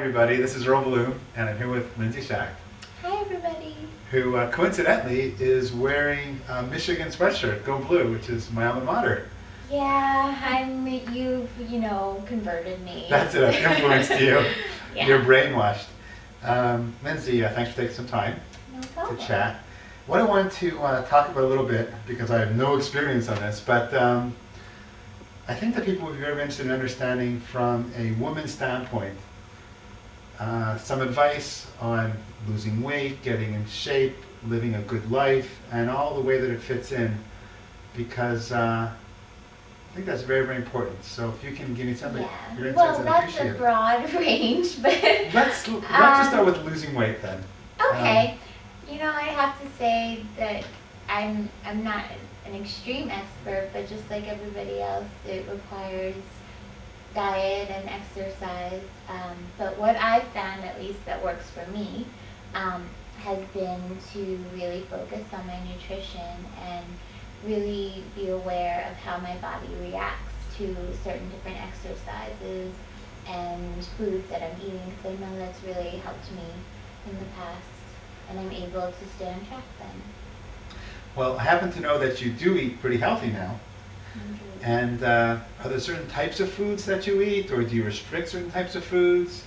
everybody, this is Earl Bloom, and I'm here with Lindsay Shack, Hi everybody. who coincidentally is wearing a Michigan sweatshirt, Go Blue, which is my alma mater. Yeah, you've converted me. That's it, I've influenced you. Yeah. You're brainwashed. Lindsay, thanks for taking some time No problem. to chat. What I wanted to talk about a little bit, because I have no experience on this, but I think that people would be very interested in understanding from a woman's standpoint some advice on losing weight, getting in shape, living a good life, and all the way that it fits in, because I think that's very, very important. So if you can give me some of your insights, Well, I'd that's appreciate a it. broad range, but Let's just start with losing weight then. okay. I have to say that I'm not an extreme expert, but just like everybody else, it requires diet and exercise. But what I've found, at least that works for me, has been to really focus on my nutrition and really be aware of how my body reacts to certain different exercises and foods that I'm eating, because I know that's really helped me in the past, and I'm able to stay on track then. Well, I happen to know that you do eat pretty healthy now. And are there certain types of foods that you eat, or do you restrict certain types of foods?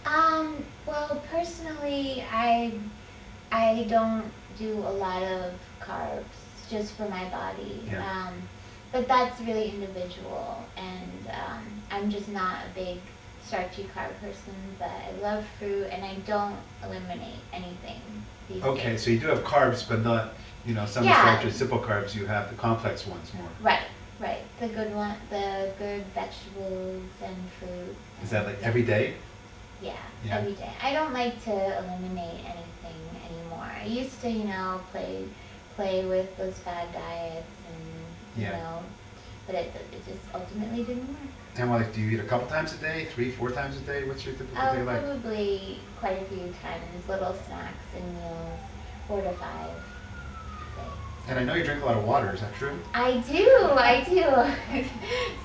Well, personally, I don't do a lot of carbs just for my body. Yeah. But that's really individual, and I'm just not a big starchy carb person, but I love fruit, and I don't eliminate anything these Okay, days. so you do have carbs, but not, some Yeah. starches, simple carbs, you have the complex ones more. Right. The good vegetables and fruit. Is that like Yeah. every day? Yeah, Yeah. every day. I don't like to eliminate anything anymore. I used to, play with those fad diets and, Yeah. but it just ultimately didn't work. And do you eat a couple times a day, 3, 4 times a day? What's your typical day like? Probably quite a few times, little snacks and meals, 4 to 5 a day. And I know you drink a lot of water, is that true? I do.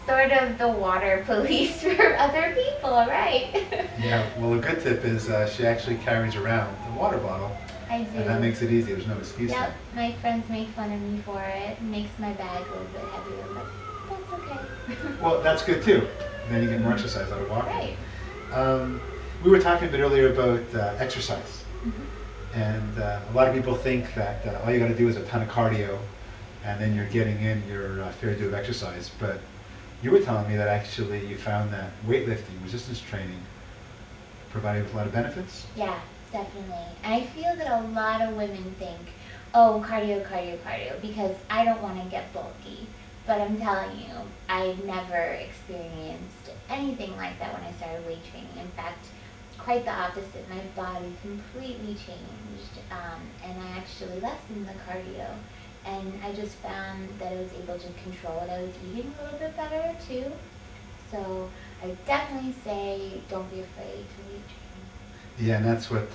Sort of the water police for other people, right? Yeah, well a good tip is she actually carries around the water bottle. I do. And that makes it easy, there's no excuse Yep, there. my friends make fun of me for it. It makes my bag a little bit heavier, but that's okay. Well, that's good too. Then you get more exercise out of walking. Right. We were talking a bit earlier about exercise. Mm-hmm. And a lot of people think that all you got to do is a ton of cardio, and then you're getting in your fair due of exercise. But you were telling me that actually you found that weightlifting, resistance training, provided with a lot of benefits? Yeah, definitely. And I feel that a lot of women think, oh, cardio, because I don't want to get bulky. But I'm telling you, I never experienced anything like that when I started weight training. In fact, quite the opposite. My body completely changed, and I actually lessened the cardio. And I just found that I was able to control what I was eating a little bit better too. So I definitely say don't be afraid to weight train. Yeah, and that's what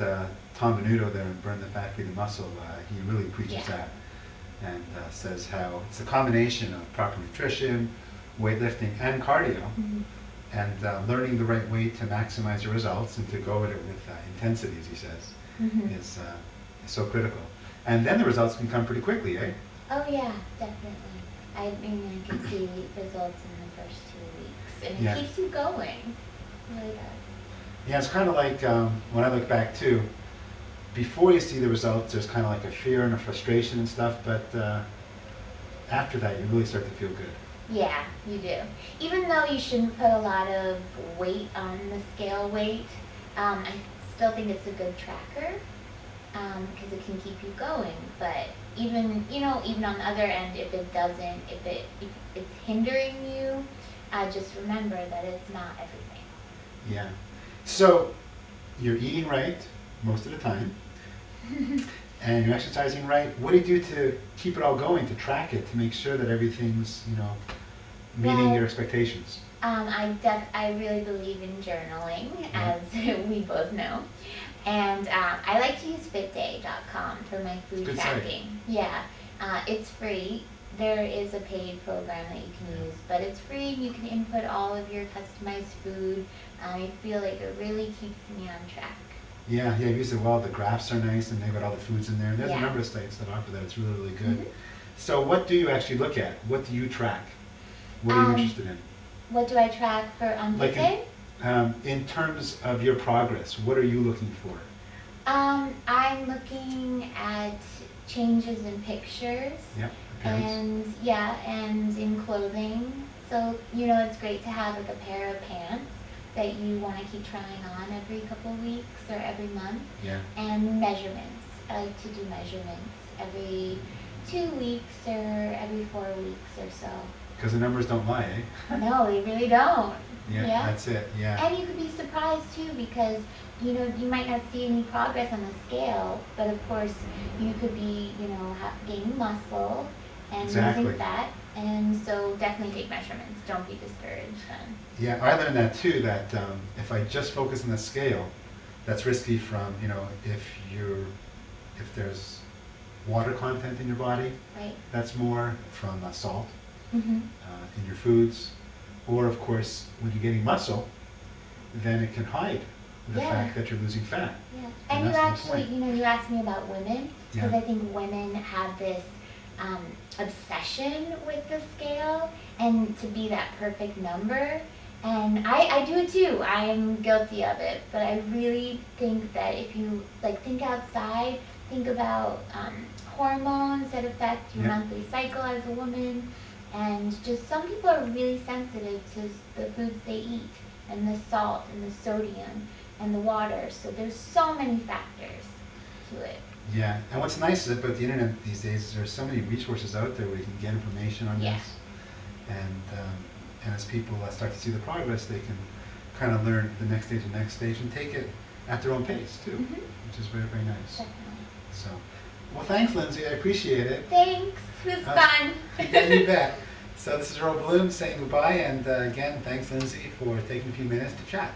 Tom Venuto there in Burn the Fat, Feed the Muscle, he really preaches that, and says how it's a combination of proper nutrition, weightlifting, and cardio. Mm-hmm. And learning the right way to maximize your results and to go at it with intensity, as he says, Mm-hmm. is so critical. And then the results can come pretty quickly, eh? Oh yeah, definitely. I mean, I can see results in the first 2 weeks, and it keeps you going. It really does. Yeah, it's kind of like when I look back too, before you see the results, there's kind of like a fear and a frustration and stuff, but after that, you really start to feel good. Yeah, you do. Even though you shouldn't put a lot of weight on the scale weight, I still think it's a good tracker because it can keep you going. But even on the other end, if it's hindering you, just remember that it's not everything. Yeah. So you're eating right most of the time, and you're exercising right. What do you do to keep it all going, to track it, to make sure that everything's meeting your expectations? I really believe in journaling, as we both know. And I like to use fitday.com for my food Good tracking. site. Yeah, it's free. there is a paid program that you can use, but it's free. You can input all of your customized food. I feel like it really keeps me on track. Yeah, I've used it well. The graphs are nice, and they've got all the foods in there. There's a Yeah. number of sites that offer that. It's really, really good. Mhm. So what do you actually look at? What do you track? What are you interested in? What do I track for on Like Fit in terms of your progress, what are you looking for? I'm looking at changes in pictures. Yeah, appearance. And yeah, and in clothing. So, it's great to have like a pair of pants that you want to keep trying on every couple of weeks or every month. Yeah. And measurements. I like to do measurements every 2 weeks or every 4 weeks or so. Because the numbers don't lie, eh? No, they really don't. Yeah, that's it. Yeah. And you could be surprised too because, you might not see any progress on the scale, but of course you could be, gaining muscle and Exactly. losing fat. And so definitely take measurements. Don't be discouraged then. Yeah, I learned that too, that if I just focus on the scale, that's risky from, if there's water content in your body, Right. that's more from salt Mm-hmm. in your foods. Or of course, when you're getting muscle, then it can hide the Yeah. fact that you're losing fat. Yeah. And And you that's the actually, point. you asked me about women because Yeah. I think women have this obsession with the scale and to be that perfect number. And I do it too. I am guilty of it. But I really think that if you think outside, think about hormones that affect your Yeah. monthly cycle as a woman. And just some people are really sensitive to the foods they eat and the salt and the sodium and the water. So there's so many factors to it. Yeah, and what's nice about the internet these days is there's so many resources out there where you can get information on Yeah. this. And as people start to see the progress, they can kind of learn the next stage, and take it at their own pace too, Mhm. which is very, very nice. Definitely. So, well, thanks, Lindsay. I appreciate it. Thanks. It was fun. Yeah, you bet. So this is Earl Bloom saying goodbye, and again, thanks, Lindsay, for taking a few minutes to chat.